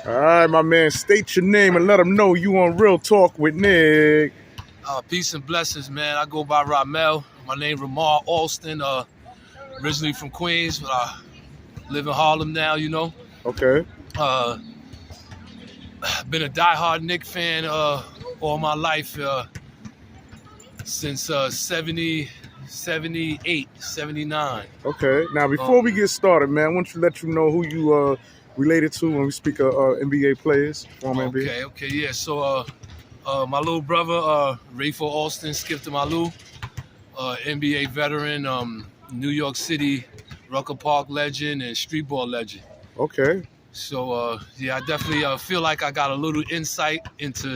All right, my man, state your name and let them know you on Real Talk with Nick. Peace and blessings, man. I go by Ramel. My name Ramar Alston. Originally from Queens, but I live in Harlem now. Okay. Uh, been a diehard Knicks fan all my life since 70, 78, 79. Okay. Now, before we get started, man, I want to let you know who you related to when we speak of NBA players, former NBA. Okay, yeah. So my little brother, Rayful Alston, Skip to Malou, NBA veteran, New York City, Rucker Park legend, and street ball legend. Okay. So yeah, I definitely feel like I got a little insight into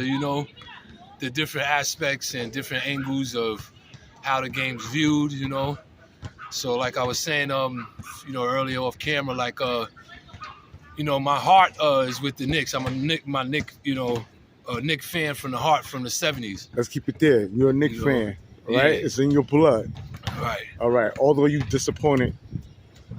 the different aspects and different angles of how the game's viewed. So like I was saying earlier off camera, like my heart is with the Knicks. I'm a Knicks fan from the heart, from the 70s. Let's keep it there. You're a Knicks fan, right? Yeah. It's in your blood. Right. All right. Although you disappointed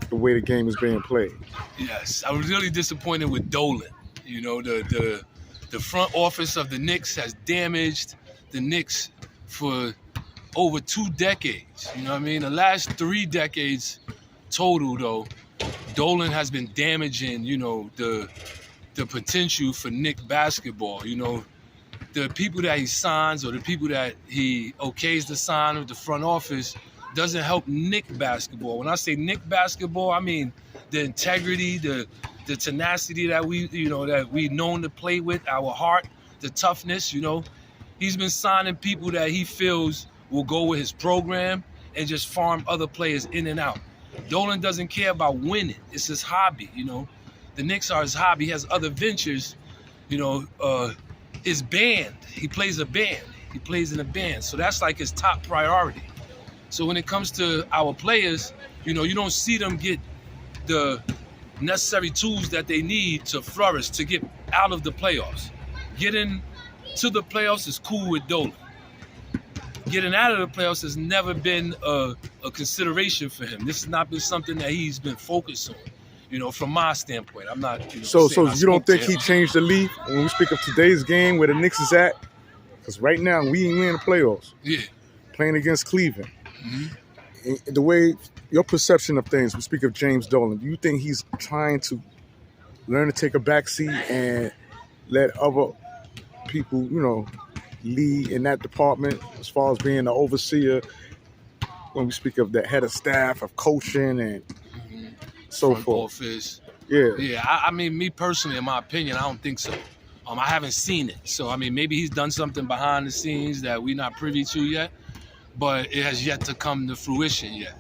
the way the game is being played. Yes, I was really disappointed with Dolan. The front office of the Knicks has damaged the Knicks for over 2 decades. You know what I mean? The last 3 decades total, though, Dolan has been damaging, the potential for Knicks basketball. The people that he signs or the people that he okays to sign with the front office doesn't help Knicks basketball. When I say Knicks basketball, I mean the integrity, the tenacity that we known to play with, our heart, the toughness. He's been signing people that he feels will go with his program and just farm other players in and out. Dolan doesn't care about winning. It's his hobby. The Knicks are his hobby. He has other ventures. His band. He plays a band. He plays in a band. So that's like his top priority. So when it comes to our players, you don't see them get the necessary tools that they need to flourish, to get out of the playoffs. Getting to the playoffs is cool with Dolan. Getting out of the playoffs has never been a consideration for him. This has not been something that he's been focused on. From my standpoint, I'm not. So you don't think he changed the lead when we speak of today's game, where the Knicks is at? Because right now we ain't in the playoffs. Yeah. Playing against Cleveland. Mm-hmm. The way your perception of things, we speak of James Dolan, do you think he's trying to learn to take a backseat and let other people, lead in that department as far as being the overseer when we speak of the head of staff, of coaching and so front forth? Office. Yeah. I mean, me personally, in my opinion, I don't think so. I haven't seen it. So, I mean, maybe he's done something behind the scenes that we're not privy to yet, but it has yet to come to fruition yet,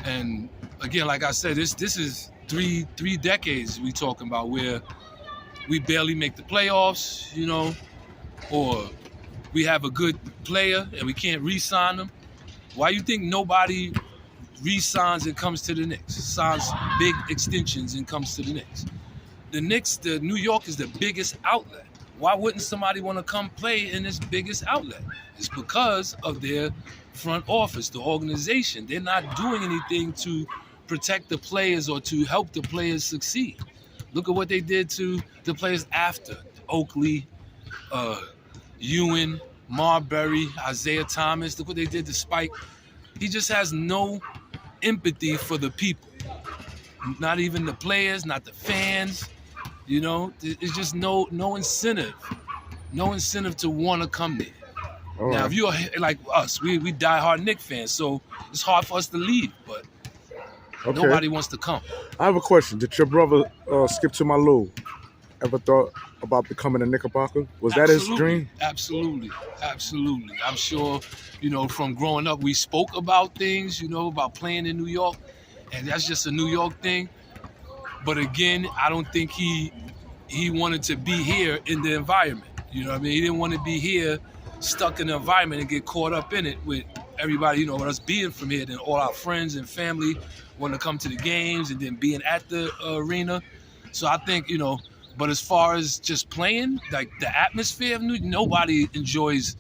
And again, like I said, this is three decades we talking about where we barely make the playoffs, or we have a good player and we can't re-sign them. Why you think nobody re-signs and comes to the Knicks, signs big extensions and comes to the Knicks? The Knicks, the New York is the biggest outlet. Why wouldn't somebody want to come play in this biggest outlet? It's because of their front office, the organization. They're not doing anything to protect the players or to help the players succeed. Look at what they did to the players after. Oakley, Ewan, Marbury, Isaiah Thomas. Look what they did to Spike. He just has no empathy for the people. Not even the players, not the fans. It's just no incentive. No incentive to want to come there. All now, right. if you're like us, we diehard Knicks fans, so it's hard for us to leave, but nobody wants to come. I have a question. Did your brother Skip to Malou ever thought about becoming a Knickerbocker? Was that his dream? Absolutely. I'm sure, from growing up, we spoke about things, about playing in New York, and that's just a New York thing. But again, I don't think he wanted to be here in the environment. You know what I mean? He didn't want to be here, stuck in the environment and get caught up in it with everybody, with us being from here, then all our friends and family want to come to the games and then being at the arena. So I think, but as far as just playing, like the atmosphere of nobody enjoys,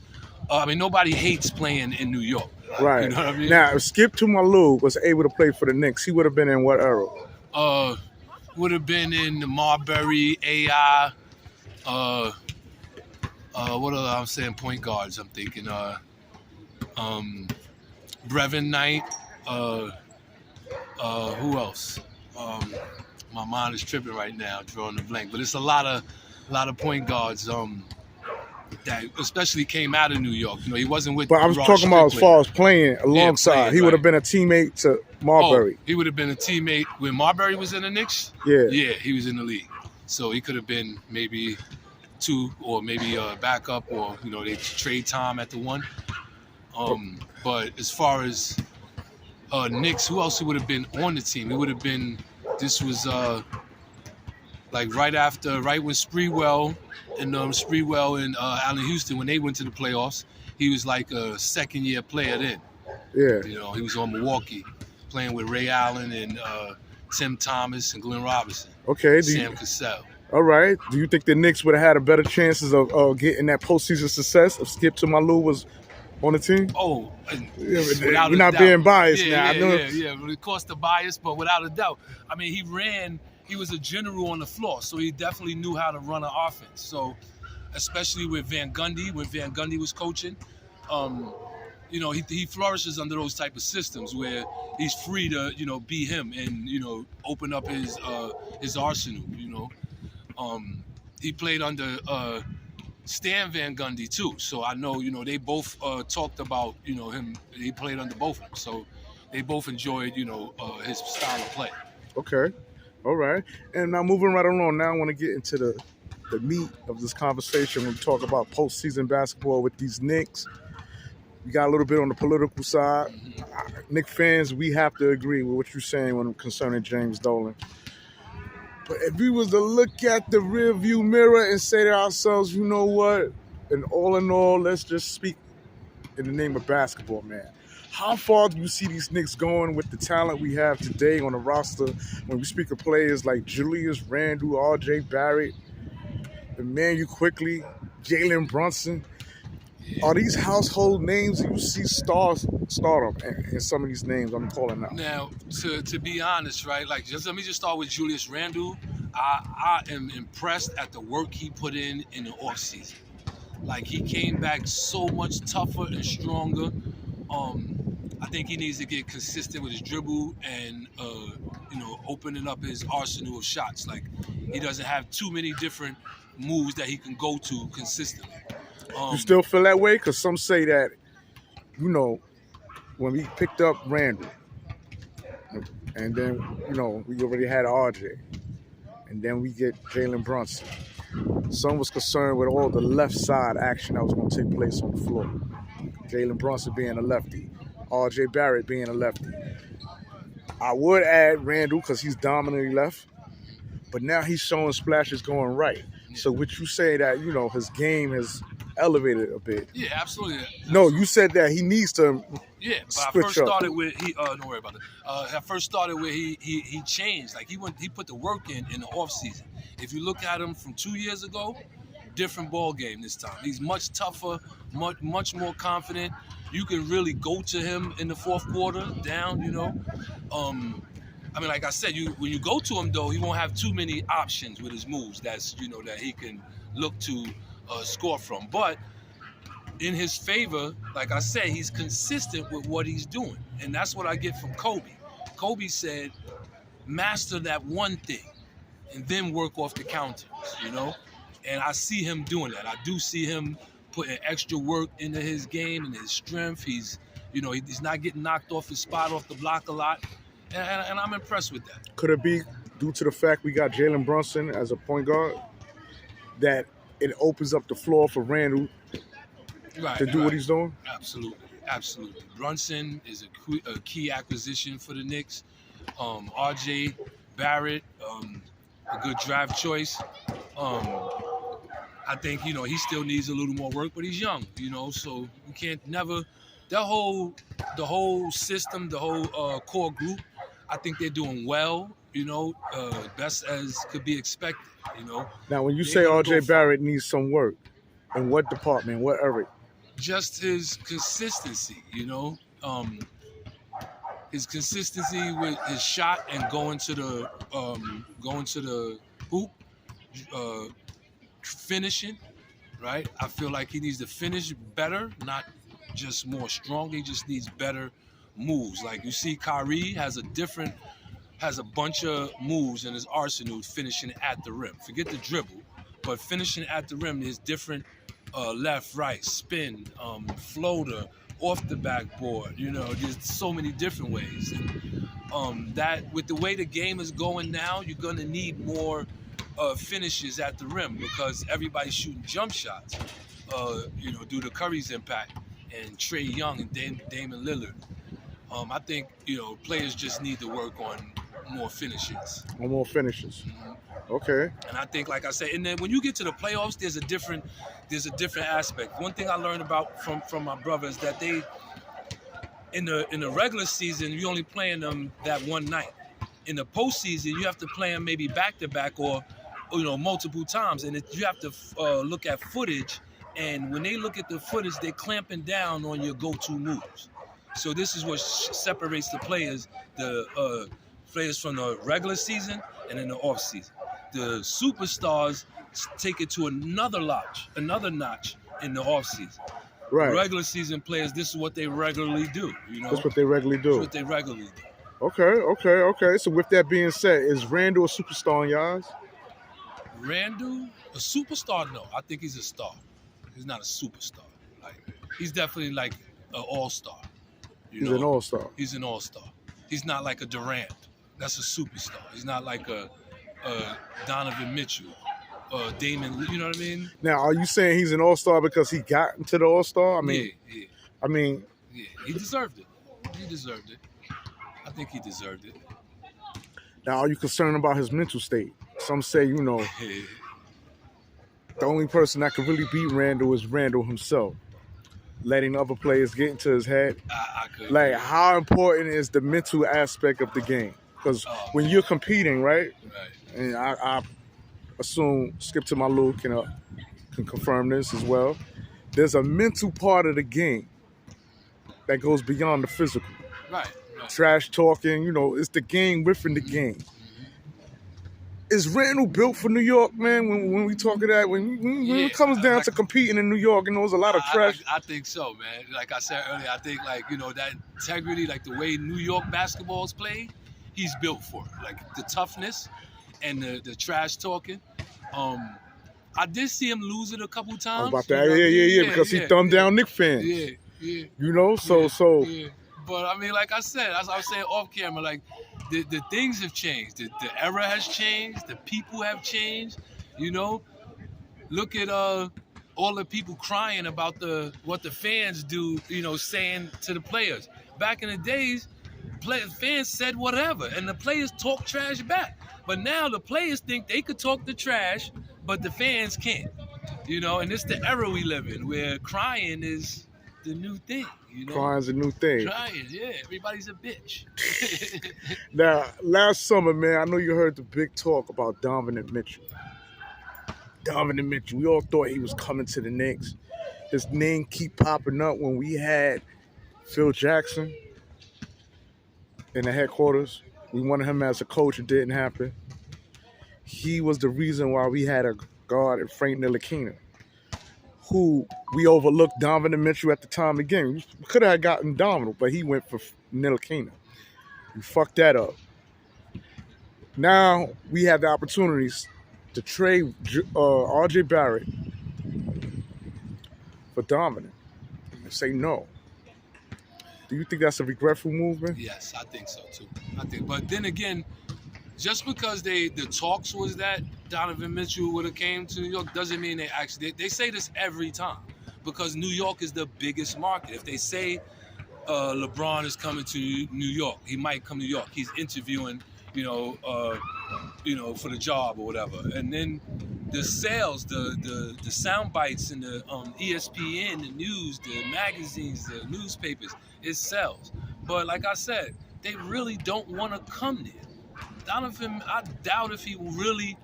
nobody hates playing in New York. Right. You know what I mean? Now, if Skip to Malou was able to play for the Knicks, he would have been in what era? would have been in Marbury, AI. What other I'm saying? Point guards. I'm thinking. Brevin Knight. Who else? My mind is tripping right now, drawing the blank. But it's a lot of point guards. That especially came out of New York. You know, he wasn't with. But I was Ross talking about as Strickland. far as playing alongside. playing, he would have right. been a teammate to Marbury. Oh, he would have been a teammate when Marbury was in the Knicks. Yeah. Yeah, he was in the league, so he could have been maybe two or maybe a backup, or you know they trade time at the one. But as far as Knicks, who else would have been on the team? He would have been. This was like right when Sprewell and Allen Houston, when they went to the playoffs, he was like a second-year player then. Yeah. You know, he was on Milwaukee, playing with Ray Allen and Tim Thomas and Glenn Robinson. Okay. Sam Cassell. All right. Do you think the Knicks would have had a better chances of getting that postseason success if Skip Tumalu was on the team? Oh, We're not being biased now. Yeah. It cost the bias, but without a doubt. I mean, he was a general on the floor, so he definitely knew how to run an offense. So, especially with Van Gundy, when Van Gundy was coaching, you know, he flourishes under those type of systems where he's free to, you know, be him and, you know, open up his arsenal, you know. He played under Stan Van Gundy too, so I know, you know, they both talked about, you know, him. He played under both of them, so they both enjoyed, you know, his style of play. Okay, all right. And now moving right along, now I want to get into the meat of this conversation when we talk about postseason basketball with these Knicks. We got a little bit on the political side. Knicks fans, we have to agree with what you're saying when concerning James Dolan. But if we was to look at the rear view mirror and say to ourselves, you know what, and all in all, let's just speak in the name of basketball, man. How far do you see these Knicks going with the talent we have today on the roster when we speak of players like Julius Randle, R.J. Barrett, Emmanuel Quickly, Jalen Brunson? Are these household names that you see stardom in some of these names I'm calling out? Now, to be honest, right, like let me just start with Julius Randle. I am impressed at the work he put in the offseason. Like, he came back so much tougher and stronger. I think he needs to get consistent with his dribble and, you know, opening up his arsenal of shots. Like, he doesn't have too many different moves that he can go to consistently. You still feel that way? Because some say that, you know, when we picked up Randall, and then, you know, we already had RJ, and then we get Jalen Brunson. Some was concerned with all the left side action that was going to take place on the floor. Jalen Brunson being a lefty, RJ Barrett being a lefty. I would add Randall because he's dominantly left, but now he's showing splashes going right. So would you say that, you know, his game has elevated a bit? Yeah, absolutely. No, you said that he needs to. Yeah, but I switch first up. started with don't worry about that. I first started with he changed. Like, he put the work in the off season. If you look at him from 2 years ago, different ball game this time. He's much tougher, much more confident. You can really go to him in the fourth quarter down, you know. I mean, like I said, when you go to him though, he won't have too many options with his moves. That's, you know, that he can look to score from. But in his favor, like I said, he's consistent with what he's doing. And that's what I get from Kobe. Kobe said, master that one thing and then work off the counters, you know? And I see him doing that. I do see him putting extra work into his game and his strength. He's, you know, he's not getting knocked off his spot, off the block a lot. And I'm impressed with that. Could it be due to the fact we got Jalen Brunson as a point guard that it opens up the floor for Randall to do what he's doing? Absolutely. Brunson is a key acquisition for the Knicks. R.J. Barrett, a good draft choice. I think, you know, he still needs a little more work, but he's young, you know, so you can't never. The whole system, the whole core group, I think they're doing well, you know, best as could be expected, you know. Now, when you say R.J. Barrett needs some work, in what department, what area? Just his consistency, you know. his consistency with his shot and going to the hoop, uh, finishing. Right, I feel like he needs to finish better, not just more strong. He just needs better moves. Like you see, Kyrie has a bunch of moves in his arsenal finishing at the rim. Forget the dribble, but finishing at the rim is different. Left, right, spin, floater, off the backboard. You know, there's so many different ways. And that with the way the game is going now, you're gonna need more finishes at the rim because everybody's shooting jump shots. Due to Curry's impact and Trae Young and Damon Lillard. I think players just need to work on more finishes. More finishes. Mm-hmm. Okay. And I think, like I said, and then when you get to the playoffs, there's a different aspect. One thing I learned about from my brother is that they in the regular season you only playing them that one night. In the postseason, you have to play them maybe back to back or multiple times, and you have to look at footage. And when they look at the footage, they're clamping down on your go-to moves. So this is what separates the players from the regular season and in the off season. The superstars take it to another notch in the off season. Right. Regular season players, this is what they regularly do. That's what they regularly do. That's what they regularly do. Okay. So with that being said, is Randle a superstar in your eyes? Randle, a superstar? No, I think he's a star. He's not a superstar. Like he's definitely like an all-star. He's an all-star. He's an all-star. He's not like a Durant. That's a superstar. He's not like a Donovan Mitchell, Damon. You know what I mean? Now, are you saying he's an all-star because he got into the all-star? Yeah. Yeah, he deserved it. I think he deserved it. Now, are you concerned about his mental state? Some say, the only person that can really beat Randle is Randle himself. Letting other players get into his head. I could. Like, how important is the mental aspect of the game? Because when you're competing, right? And I assume Skip to my Lou can confirm this as well. There's a mental part of the game that goes beyond the physical. Right. Trash talking, it's the game within the game. Mm-hmm. Is Randle built for New York, man? When we talk of that, when it comes down to competing in New York, there's a lot of trash. I think so, man. Like I said earlier, I think that integrity, like the way New York basketball is played, he's built for it. Like the toughness and the trash talking. I did see him lose it a couple times. About that, yeah, because he thumbed down Knicks fans. Yeah. So. Yeah. But I mean, like I said, as I was saying off camera, like the things have changed. The era has changed. The people have changed. Look at all the people crying about what the fans do. Saying to the players. Back in the days, fans said whatever, and the players talk trash back. But now the players think they could talk the trash, but the fans can't. And it's the era we live in, where crying is the new thing. Crying's a new thing. Crying, yeah. Everybody's a bitch. Now, last summer, man, I know you heard the big talk about Donovan Mitchell. We all thought he was coming to the Knicks. His name keep popping up when we had Phil Jackson in the headquarters. We wanted him as a coach. It didn't happen. He was the reason why we had a guard at Frank Ntilikina, who we overlooked Donovan Mitchell at the time. Again, we could have gotten Donovan, but he went for Ntilikina. We fucked that up. Now we have the opportunities to trade R.J. Barrett for Donovan and say no. Do you think that's a regretful move, man? Yes, I think so too. But then again, just because the talks was that Donovan Mitchell would have came to New York doesn't mean they actually. They say this every time because New York is the biggest market. If they say LeBron is coming to New York, he might come to New York. He's interviewing, for the job or whatever. And then the sales, the sound bites and the ESPN, the news, the magazines, the newspapers, it sells. But like I said, they really don't want to come there. Donovan, I doubt if he really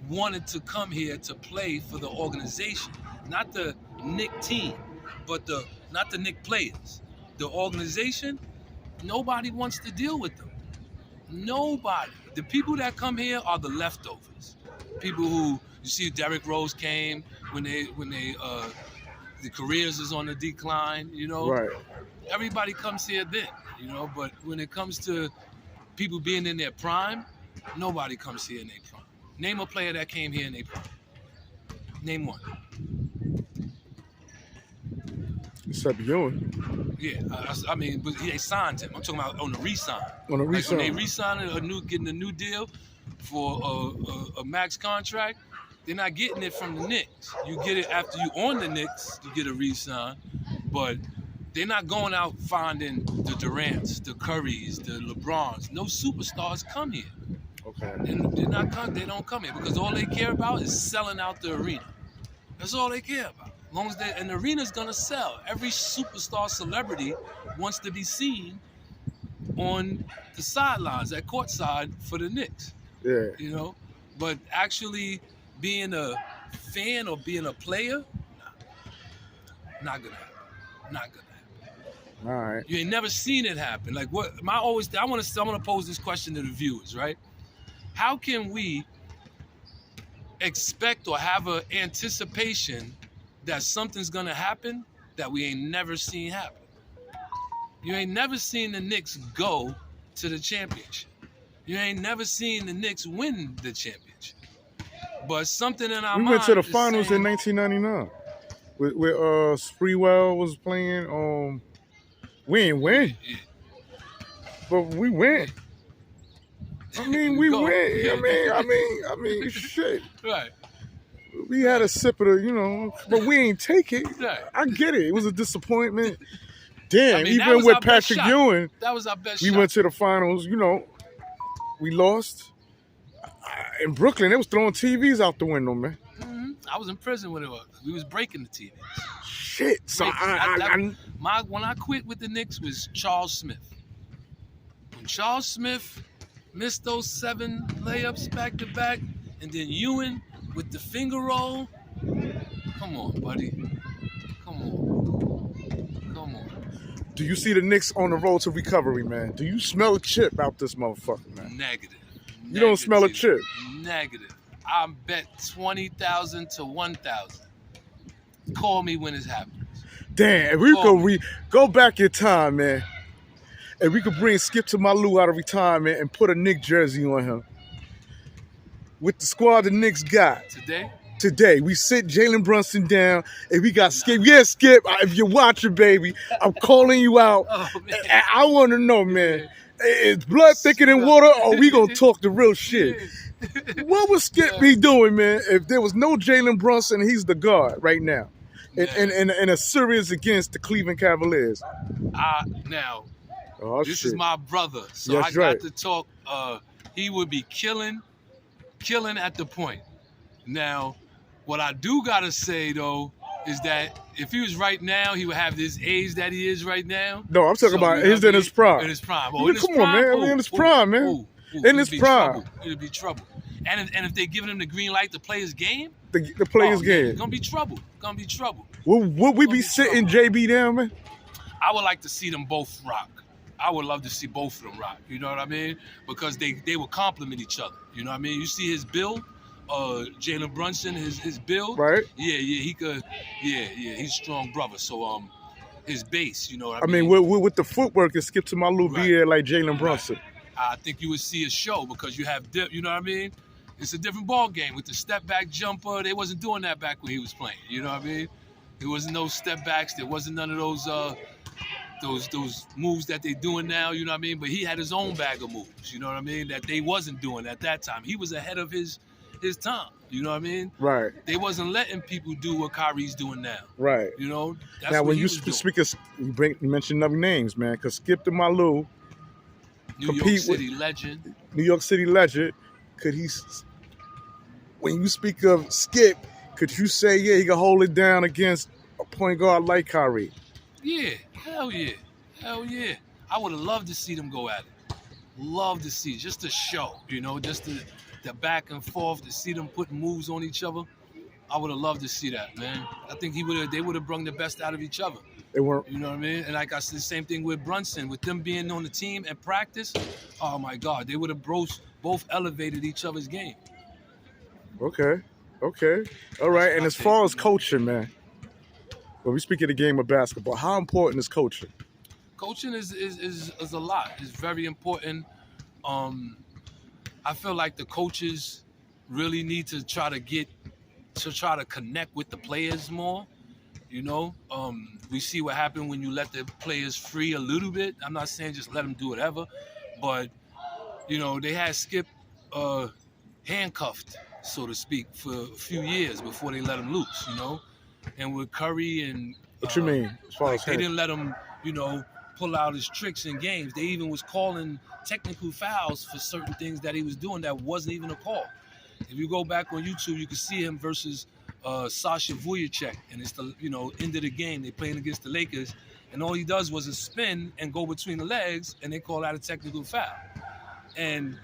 wanted to come here to play for the organization, not the Knicks team, but not the Knicks players. The organization, Nobody wants to deal with them. Nobody. The people that come here are the leftovers. People who you see Derrick Rose came when the careers is on the decline, you know. Right. Everybody comes here then, you know, but when it comes to people being in their prime, nobody comes here in their prime. Name a player that came here in their prime. Name one. Except Ewing. Yeah, I mean, but they signed him. I'm talking about on the re-sign. On the Like re-sign. when they re-signing getting a new deal for a max contract, they're not getting it from the Knicks. You get it after you on the Knicks, you get a re-sign, but they're not going out finding the Durants, the Currys, the LeBrons. No superstars come here. Okay. And they don't come here because all they care about is selling out the arena. That's all they care about. As long as an arena's gonna sell. Every superstar celebrity wants to be seen on the sidelines, at courtside for the Knicks. Yeah. You know? But actually being a fan or being a player, not gonna happen. Not gonna happen. All right. You ain't never seen it happen. Like what I want to pose this question to the viewers, right? How can we expect or have an anticipation that something's gonna happen that we ain't never seen happen? You ain't never seen the Knicks go to the championship. You ain't never seen the Knicks win the championship. But something in our We mind went to the is finals saying, in 1999. Where Sprewell was playing. We ain't win, yeah. but we went. I mean, we Go. win. I mean, shit. Right. We had a sip of the, you know, but we ain't take it. Right. I get it. It was a disappointment. Damn, I mean, that even was with our best Patrick shot. Ewing, That was our best we shot. went to the finals. You know, we lost. In Brooklyn, they was throwing TVs out the window, man. Mm-hmm. I was in prison when it was. We was breaking the TVs. Shit. So When I quit with the Knicks was Charles Smith. When Charles Smith missed those 7 layups back to back, and then Ewing with the finger roll. Come on, buddy. Come on. do you see the Knicks on the road to recovery, man? Do you smell a chip out this motherfucker, man? Negative. You don't smell a chip. Negative. I bet 20,000 to 1,000. Call me when it happens. Damn, if we could go back in time, man, and we could bring Skip to Malou out of retirement and put a Knicks jersey on him. With the squad the Knicks got today, we sit Jalen Brunson down and we got Skip. Yeah, Skip, if you're watching, baby, I'm calling you out. Oh, man. I want to know, man, is blood thicker than water or we going to talk the real shit? What would Skip be doing, man, if there was no Jalen Brunson and he's the guard right now in a series against the Cleveland Cavaliers? Now, this shit. is my brother, so That's I got right. to talk. He would be killing at the point. Now, what I do gotta say though is that if he was right now, he would have this age that he is right now. No, I'm talking about he's in his prime. In his prime. Yeah, come on, man. We in his prime, man. In his prime. It'll be trouble. And if they're giving him the green light to play his game, The players' man, game. it's gonna be trouble. Gonna be trouble. Would we be sitting JB down, man? I would like to see them both rock. I would love to see both of them rock. You know what I mean? Because they will complement each other. You know what I mean? You see his build, Jalen Brunson, his build. Right. Yeah, he could. Yeah, he's a strong brother. So his base, you know what I mean, with the footwork and Skip to Malou be here like Jalen Brunson. I think you would see a show because you have you know what I mean? It's a different ball game with the step back jumper. They wasn't doing that back when he was playing. You know what I mean? There wasn't no step backs. There wasn't none of those moves that they doing now. You know what I mean? But he had his own bag of moves. You know what I mean? That they wasn't doing at that time. He was ahead of his time. You know what I mean? Right. They wasn't letting people do what Kyrie's doing now. Right. You know. That's now, what when he you was speak of, you mention other names, man, because Skip to Malou, New York City legend. New York City legend. Could he? When you speak of Skip, could you say, yeah, he can hold it down against a point guard like Kyrie? Yeah, hell yeah. I would have loved to see them go at it. Love to see just a show, you know, just the back and forth, to see them putting moves on each other. I would have loved to see that, man. I think they would have brought the best out of each other. They weren't. You know what I mean? And like I said, the same thing with Brunson, with them being on the team and practice. Oh my God, they would have both elevated each other's game. Okay. Okay. All That's right. what And I as think, far you as know? coaching, man, when we speak of the game of basketball, how important is coaching? Coaching is a lot. It's very important. Um, I feel like the coaches really need to try to connect with the players more. You know, we see what happened when you let the players free a little bit. I'm not saying just let them do whatever, but you know they had Skip handcuffed, so to speak, for a few years before they let him loose. You know, and with Curry and What you mean as far as like they didn't let him, you know, pull out his tricks in games. They even was calling technical fouls for certain things that he was doing that wasn't even a call. If you go back on YouTube, you can see him versus Sasha Vujicic, and it's the end of the game. They playing against the Lakers, and all he does was a spin and go between the legs, and they call that a technical foul. And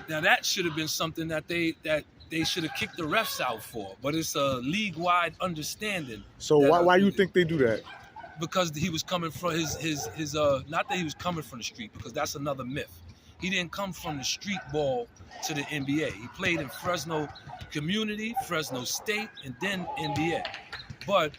now that should have been something that they should have kicked the refs out for, but it's a league-wide understanding. So why you think they do that? Because he was coming from his not that he was coming from the street, because that's another myth. He didn't come from the street ball to the NBA. He played in Fresno Community, Fresno State, and then NBA. But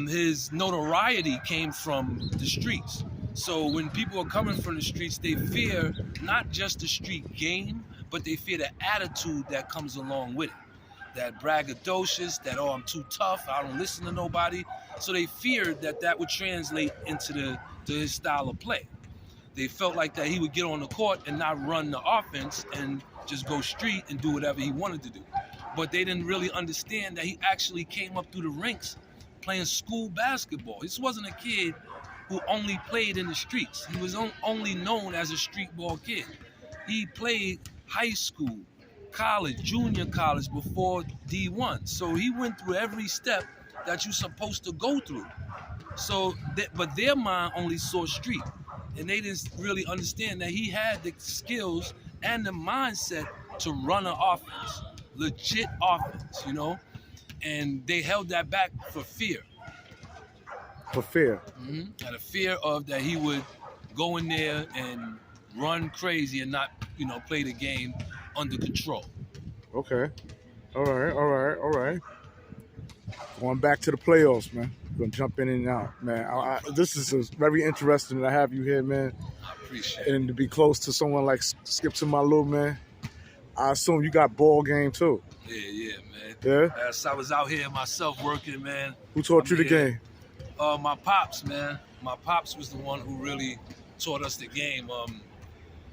his notoriety came from the streets. So when people are coming from the streets, they fear not just the street game, but they fear the attitude that comes along with it. That braggadocious, that, oh, I'm too tough, I don't listen to nobody. So they feared that would translate into his style of play. They felt like that he would get on the court and not run the offense and just go street and do whatever he wanted to do. But they didn't really understand that he actually came up through the ranks playing school basketball. This wasn't a kid who only played in the streets. He was only known as a street ball kid. He played high school, college, junior college before D1. So he went through every step that you're supposed to go through. So, but their mind only saw street. And they didn't really understand that he had the skills and the mindset to run an offense, legit offense, you know? And they held that back for fear. For fear. Mm-hmm. Out of fear of that he would go in there and run crazy and not, play the game under control. Okay. All right. Going back to the playoffs, man. We're gonna jump in and out, man. This is very interesting to have you here, man. I appreciate it. And to be close to someone like Skip to my little man. I assume you got ball game too. Yeah, man. Yeah. As I was out here myself working, man. Who taught you the game? My pops, man. My pops was the one who really taught us the game.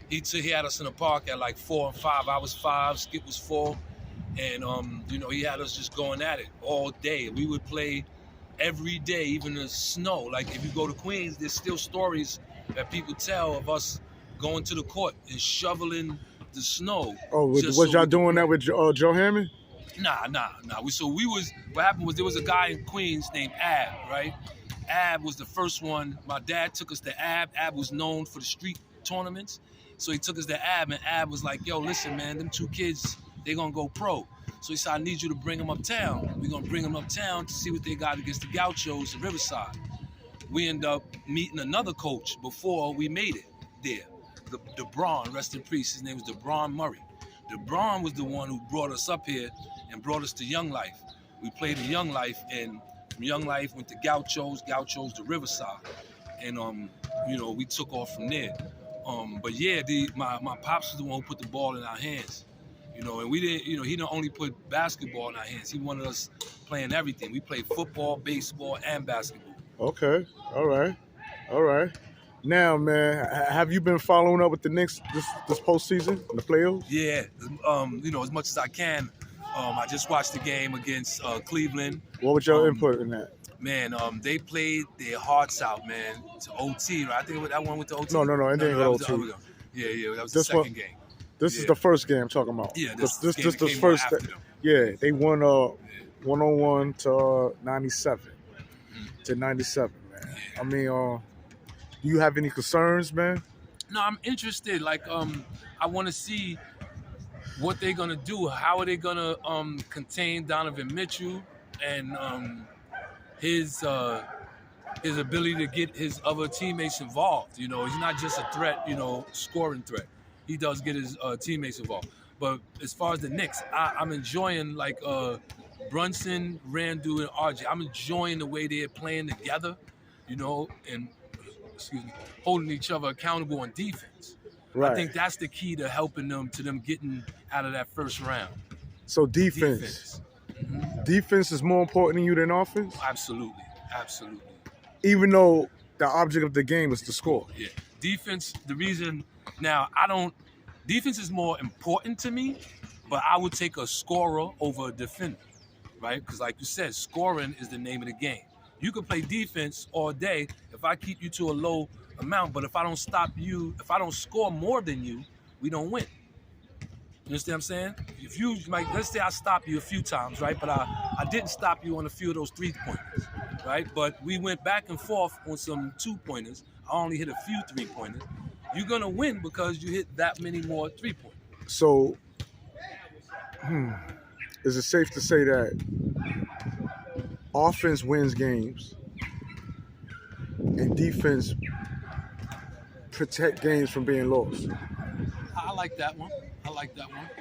He had us in the park at like 4 and 5. I was 5, Skip was 4. And, he had us just going at it all day. We would play every day, even in the snow. Like, if you go to Queens, there's still stories that people tell of us going to the court and shoveling the snow. Oh, was y'all doing that with Joe Hammond? Nah. What happened was there was a guy in Queens named Ab, right? Ab was the first one. My dad took us to Ab. Ab was known for the street tournaments. So he took us to Ab, and Ab was like, yo, listen, man, them 2 kids, they gonna go pro. So he said, I need you to bring them uptown. We're gonna bring them uptown to see what they got against the Gauchos in Riverside. We end up meeting another coach before we made it there. DeBron, rest in peace, his name was DeBron Murray. DeBron was the one who brought us up here and brought us to Young Life. We played in Young Life, and from Young Life went to Gauchos to Riverside. And, we took off from there. But yeah, my pops was the one who put the ball in our hands. And we didn't, he didn't only put basketball in our hands. He wanted us playing everything. We played football, baseball, and basketball. Okay. All right. Now, man, have you been following up with the Knicks this postseason in the playoffs? Yeah. As much as I can. I just watched the game against Cleveland. What was your input in that? Man, they played their hearts out, man, to OT. Right? I think that one went to OT. No, it didn't go to OT. Yeah, that was the second game. This is the first game I'm talking about. Yeah, this came first. after them. Yeah, they won 101 to 97. To 97, man. Yeah. I mean, do you have any concerns, man? No, I'm interested. Like, I want to see what they're gonna do. How are they gonna contain Donovan Mitchell and his his ability to get his other teammates involved. You know, he's not just a threat, you know, scoring threat. He does get his teammates involved. But as far as the Knicks, I'm enjoying like Brunson, Randle, and RJ. I'm enjoying the way they're playing together, you know, and holding each other accountable on defense. Right. I think that's the key to helping them getting out of that first round. So defense. Defense is more important to you than offense? Absolutely. Absolutely. Even though the object of the game is to score. Yeah. Defense, the reason now defense is more important to me, but I would take a scorer over a defender, right? Because like you said, scoring is the name of the game. You can play defense all day if I keep you to a low amount, but if I don't stop you, if I don't score more than you, we don't win. You understand what I'm saying? If you, like, let's say I stop you a few times, right? But I didn't stop you on a few of those 3-pointers, right? But we went back and forth on some 2-pointers. I only hit a few 3-pointers. You're going to win because you hit that many more 3-pointers. So, is it safe to say that offense wins games and defense protect games from being lost? I like that one.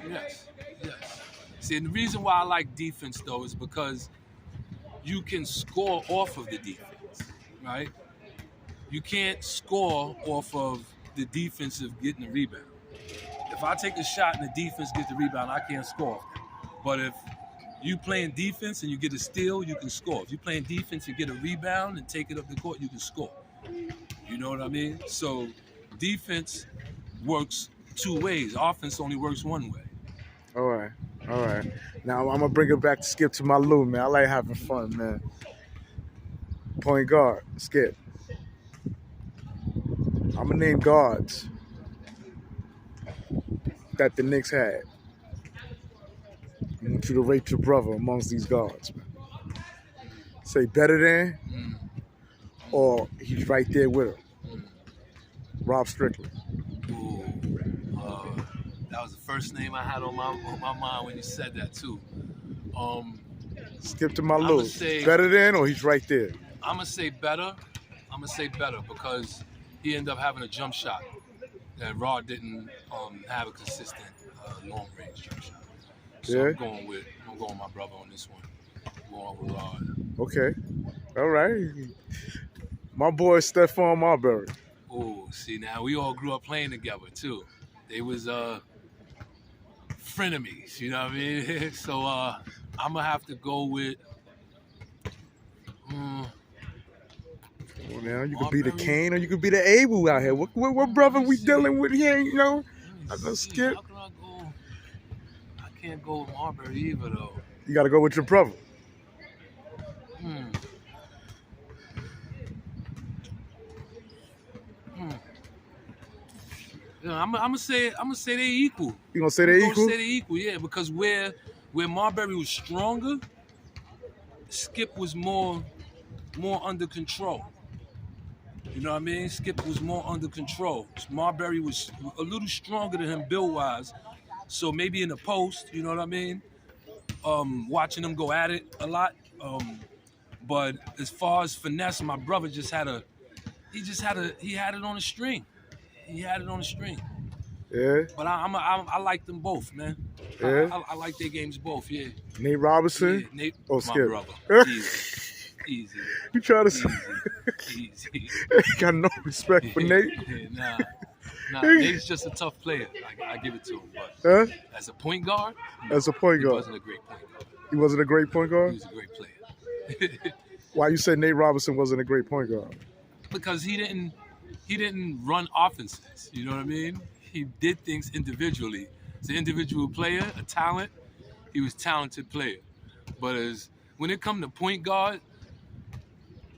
Yes. See, and the reason why I like defense, though, is because you can score off of the defense, right? You can't score off of the defensive getting the rebound. If I take a shot and the defense gets the rebound, I can't score off that. But if you playing defense and you get a steal, you can score. If you playing defense and get a rebound and take it up the court, you can score. You know what I mean? So defense works two ways. Offense only works one way. All right. Now I'm gonna bring it back to Skip to my Lou, man. I like having fun, man. Point guard, Skip. I'm gonna name guards that the Knicks had. I want you to rate your brother amongst these guards, man. Say better than, or he's right there with him. Rob Strickland. Ooh, that was the first name I had on my mind when you said that too. Skip to my Lou. Better than, or he's right there? I'm gonna say better. Because he ended up having a jump shot that Rod didn't have a consistent long range jump shot. So I'm going with my brother on this one. I'm going with Rod. Okay. All right. My boy Stephon Marbury. Oh, see, now we all grew up playing together too. They was frenemies, you know what I mean? So I'm gonna have to go with. Well, now you could be the Kane or you could be the Abel out here. What brother we dealing with here? You know, Skip. How can I go? I can't go with Marbury either, though. You got to go with your brother. Yeah, I'm gonna say they equal. You gonna say they equal? I'm gonna say they equal, yeah. Because where Marbury was stronger, Skip was more under control. You know what I mean? Skip was more under control. Marbury was a little stronger than him build-wise. So maybe in the post, you know what I mean? Watching them go at it a lot. But as far as finesse, my brother he had it on a string. He had it on a string. Yeah. But I like them both, man. Yeah. I like their games both, yeah. Nate Robinson? Yeah, Nate, my Skip. brother. Easy. You trying to say? Easy. Got no respect for Nate? Yeah, nah. Nate's just a tough player. I give it to him. But as a point guard, he wasn't a great point guard. He wasn't a great point guard? He was a great player. Why you said Nate Robinson wasn't a great point guard? Because he didn't run offenses. You know what I mean? He did things individually. He's an individual player, a talent. He was a talented player. But when it comes to point guard,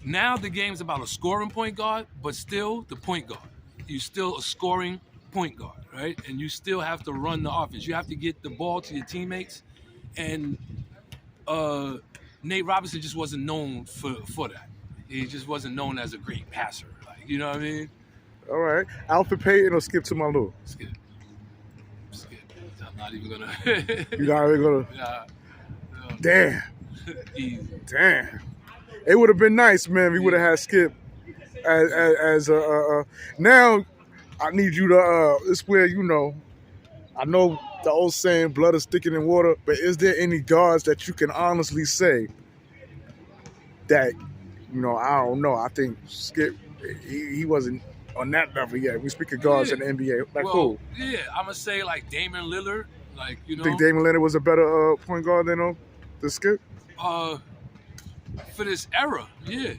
now the game's about a scoring point guard, but still the point guard. You're still a scoring point guard, right? And you still have to run the offense. You have to get the ball to your teammates. And Nate Robinson just wasn't known for that. He just wasn't known as a great passer. Like, you know what I mean? All right. Alfred Payton or Skip to my Lou? Skip. I'm not even gonna. You're not even gonna. Nah. Damn. Easy. Damn. It would have been nice, man. We would have had Skip as now. I need you to. It's where I know the old saying, "Blood is thicker than water." But is there any guards that you can honestly say that I don't know. I think Skip he wasn't on that level yet. We speak of guards in the NBA. Like who? Yeah, I'm gonna say like Damian Lillard. Like Think Damian Leonard was a better point guard than Skip? For this era, yeah.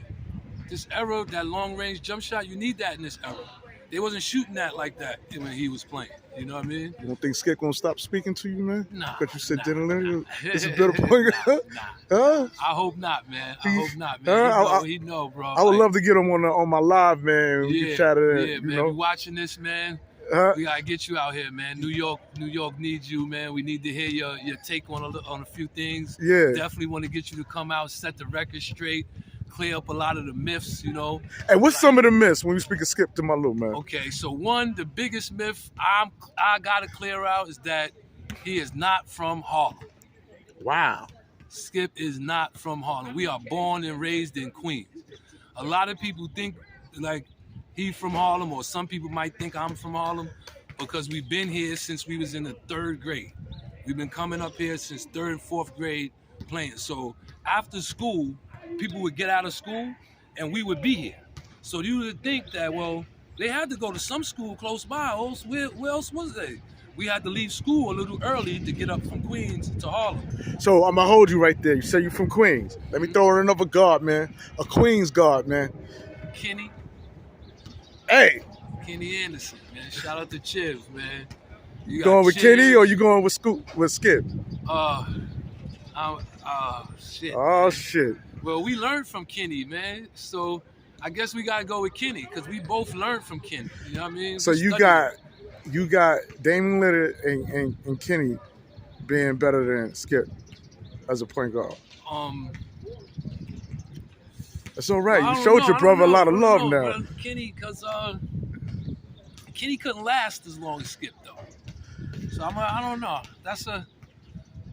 This era, that long range jump shot, you need that in this era. They wasn't shooting that like that when he was playing. You know what I mean? You don't think Skip gonna stop speaking to you, man? Nah. Because you said Damian Leonard is a Nah. better point guard. Nah. I hope not, man. I hope not, man. He know, bro. I would love to get him on my live, man. We can chat it. Yeah, man. We watching this, man. We gotta get you out here, man. New York needs you, man. We need to hear your take on a few things. Yeah. Definitely want to get you to come out, set the record straight, clear up a lot of the myths, Hey, what's some of the myths when we speak of Skip to my little man? Okay, so the biggest myth I gotta clear out is that he is not from Harlem. Wow. Skip is not from Harlem. We are born and raised in Queens. A lot of people think like he from Harlem, or some people might think I'm from Harlem, because we've been here since we was in the 3rd grade. We've been coming up here since 3rd and 4th grade playing. So after school, people would get out of school and we would be here. So you would think that, well, they had to go to some school close by, or else where else was they? We had to leave school a little early to get up from Queens to Harlem. So I'm gonna hold you right there. You say you're from Queens. Let me throw in another guard, man. A Queens guard, man. Kenny. Hey. Kenny Anderson, man. Shout out to Chivs, man. You going with Kenny or you going with Skip? Shit. Oh, shit. Well, we learned from Kenny, man. So I guess we gotta go with Kenny because we both learned from Kenny. You know what I mean? So you got Damian Lillard and Kenny being better than Skip as a point guard. It's all right. You showed your brother a lot of love now. Kenny, because Kenny couldn't last as long as Skip though. So I don't know. That's fair.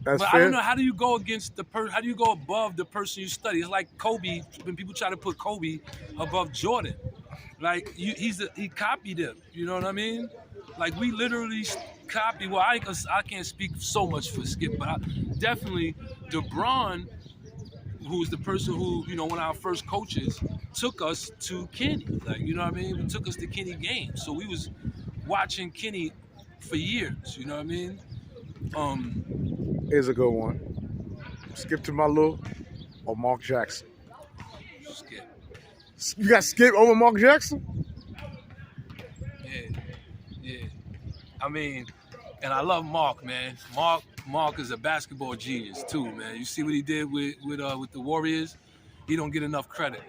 I don't know. How do you go against how do you go above the person you study? It's like Kobe, when people try to put Kobe above Jordan. Like he copied him. You know what I mean? Like we literally copied. Well, I can't speak so much for Skip, but definitely LeBron, who's the person who, one of our first coaches, took us to Kenny. Like, you know what I mean? He took us to Kenny games. So we was watching Kenny for years. You know what I mean? Here's a good one. Skip to my little or Mark Jackson? Skip. You got Skip over Mark Jackson? Yeah. I mean, and I love Mark, man. Mark is a basketball genius too, man. You see what he did with the Warriors? He don't get enough credit.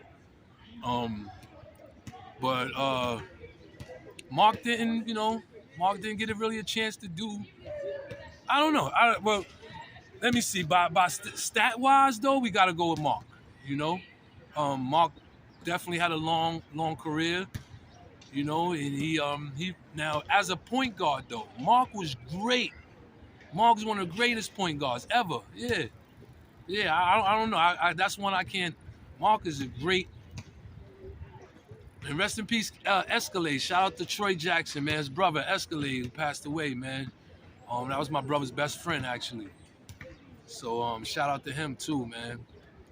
But Mark didn't get really a chance to do. I don't know. Well, let me see. By stat wise though, we got to go with Mark. Mark definitely had a long career. And he now as a point guard though, Mark was great. Mark is one of the greatest point guards ever. Yeah. I don't know. That's one I can't. Mark is a great. And rest in peace, Escalade. Shout out to Troy Jackson, man. His brother Escalade, who passed away, man. That was my brother's best friend actually. So shout out to him too, man.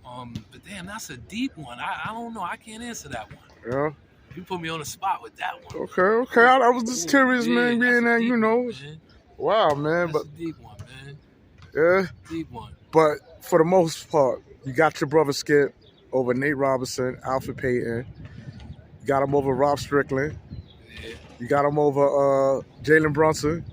But damn, that's a deep one. I don't know. I can't answer that one. Yeah. You put me on the spot with that one. Okay. I was just curious, man, being that, Man. Wow, man. That's a deep one, man. Yeah. Deep one. But for the most part, you got your brother Skip over Nate Robinson, Alfred Payton. You got him over Rob Strickland. Yeah. You got him over Jalen Brunson.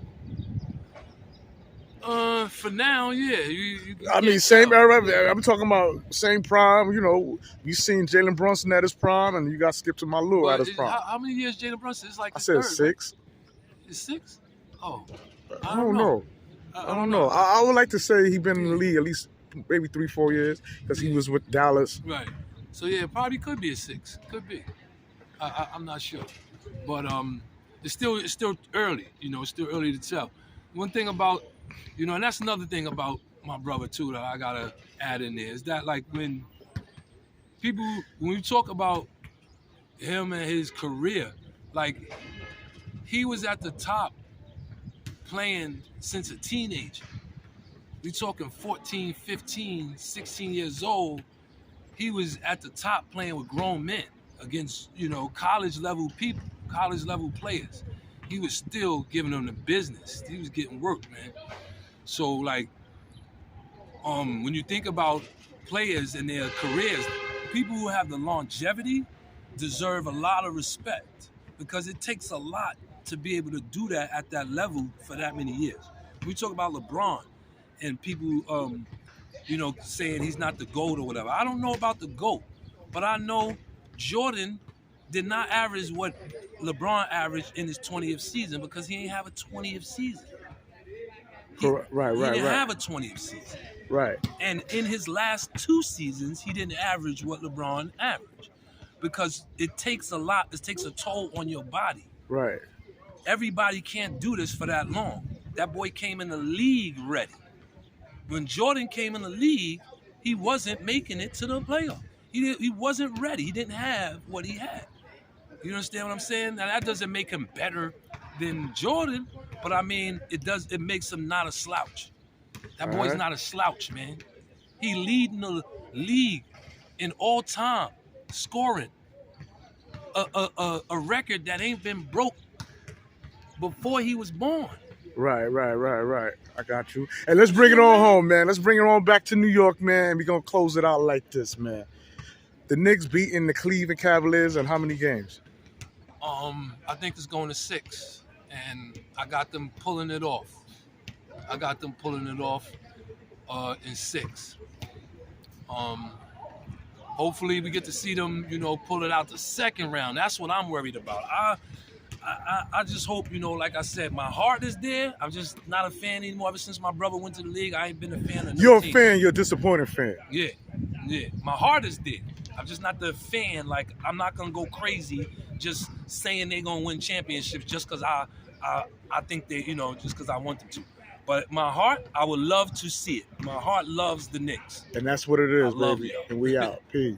For now, yeah. I mean, same era. I'm talking about same prime. You seen Jalen Brunson at his prime, and you got Skip to Malou at his prime. How many years Jalen Brunson? It's like I said 6. Right? It's 6? Oh. I don't know. I don't know. I would like to say he's been in the league at least maybe 3-4 years because he was with Dallas. Right. So yeah, it probably could be a 6. Could be. I'm not sure, but it's still early. It's still early to tell. One thing about and that's another thing about my brother too that I gotta add in there is that like when people, when you talk about him and his career, like, he was at the top playing since a teenager. We talking 14, 15, 16 years old. He was at the top playing with grown men against, college level people, college level players. He was still giving them the business. He was getting work, man. So, like, when you think about players and their careers, people who have the longevity deserve a lot of respect, because it takes a lot to be able to do that at that level for that many years. We talk about LeBron and people, saying he's not the GOAT or whatever. I don't know about the GOAT, but I know Jordan did not average what LeBron averaged in his 20th season, because he didn't have a 20th season. He didn't have a 20th season. Right. And in his last 2 seasons, he didn't average what LeBron averaged, because it takes a lot. It takes a toll on your body. Right. Everybody can't do this for that long. That boy came in the league ready. When Jordan came in the league, he wasn't making it to the playoff. He wasn't ready. He didn't have what he had. You understand what I'm saying? Now, that doesn't make him better than Jordan, but I mean, it makes him not a slouch. That boy's not a slouch, man. He leading the league in all time scoring, a record that ain't been broke before he was born. Right. I got you. And let's bring it on home, man. Let's bring it on back to New York, man. We're going to close it out like this, man. The Knicks beating the Cleveland Cavaliers in how many games? I think it's going to 6, and I got them pulling it off. In 6. Hopefully we get to see them, pull it out the second round. That's what I'm worried about. I just hope, like I said, my heart is there. I'm just not a fan anymore. Ever since my brother went to the league, I ain't been a fan of no You're a team. fan. You're a disappointed fan. Yeah. My heart is there. I'm just not the fan. Like, I'm not gonna go crazy just saying they're gonna win championships just because I think they, just because I want them to. But my heart, I would love to see it. My heart loves the Knicks. And that's what it is, I love baby. y'all. And we out. Peace.